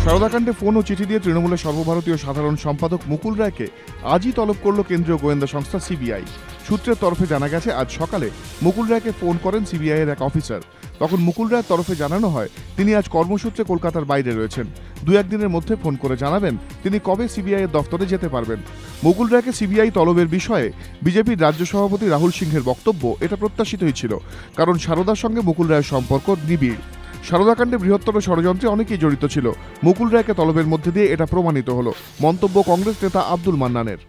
সারদাকাণ্ডে phone ও চিঠি দিয়ে তৃণমূলের সর্বভারতীয় সাধারণ সম্পাদক মুকুল রায়কে আজই তলব করল কেন্দ্রীয় গোয়েন্দা সংস্থা সিবিআই। সূত্রের তরফে জানা গেছে, আজ সকালে মুকুল রায়কে ফোন করেন সিবিআই এর এক অফিসার। তখন মুকুল রায়ের তরফে জানানো হয় তিনি আজ কর্মসূত্রে কলকাতার বাইরে রয়েছেন। 2-1 দিনের মধ্যে ফোন করে জানাবেন তিনি কবে সিবিআই এর দফতরে যেতে পারবেন। মুকুল রায়কে সিবিআই তলবের বিষয়ে বিজেপির রাজ্য সভাপতি রাহুল সিংহের বক্তব্য, এটা প্রত্যাশিতই ছিল, কারণ সারদার সঙ্গে মুকুল রায়ের সম্পর্ক নিবিড়। সারদাকাণ্ডে বৃহত্তর ষড়যন্ত্রে অনেকেই জড়িত ছিল। মুকুল রায়কে তলবের মধ্যে দিয়ে এটা প্রমাণিত হলো। মন্তব্য কংগ্রেস নেতা আব্দুল মান্নানের।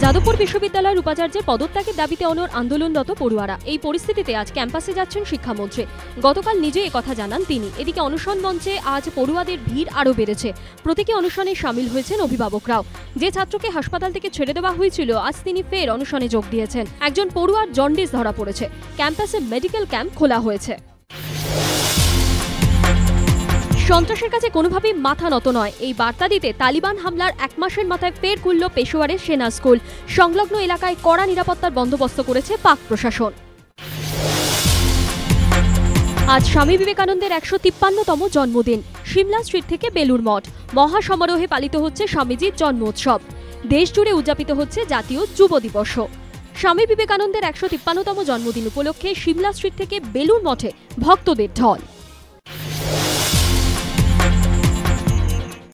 যাদবপুর বিশ্ববিদ্যালয়ের উপাচার্যের পদত্যাগের দাবিতে অনড় আন্দোলনরত পড়ুয়ারা। এই পরিস্থিতিতে আজ ক্যাম্পাসে যাচ্ছেন শিক্ষামন্ত্রী। গতকাল নিজে একথা জানান তিনি। এদিকে অনশন মঞ্চে আজ পড়ুয়াদের ভিড় আরও বেড়েছে। প্রতীকী অনশনে সামিল হয়েছেন অভিভাবকরাও। যে ছাত্রকে হাসপাতাল থেকে ছেড়ে দেওয়া হয়েছিল, আজ তিনি ফের অনশনে যোগ দিয়েছেন। একজন পড়ুয়ার জন্ডিস ধরা পড়েছে। ক্যাম্পাসে মেডিকেল ক্যাম্প খোলা হয়েছে। সন্ত্রাসের কাছে কোনোভাবেই মাথা নত নয়, এই বার্তা দিতে তালিবান হামলার 1 মাসের মাথায় ফের খুলল পেশোয়ারের সেনা স্কুল। সংলগ্ন এলাকায় কড়া নিরাপত্তার বন্দোবস্ত করেছে পাক প্রশাসন। আজ স্বামী বিবেকানন্দের 153তম জন্মদিন। সিমলা স্ট্রিট থেকে বেলুর মঠ মহা সমারোহে পালিত হচ্ছে স্বামীজির জন্মোৎসব। দেশ জুড়ে উদযাপিত হচ্ছে জাতীয় যুব দিবসও। স্বামী বিবেকানন্দের 153তম জন্মদিন উপলক্ষে সিমলা স্ট্রিট থেকে বেলুর মঠে ভক্তদের ঢল।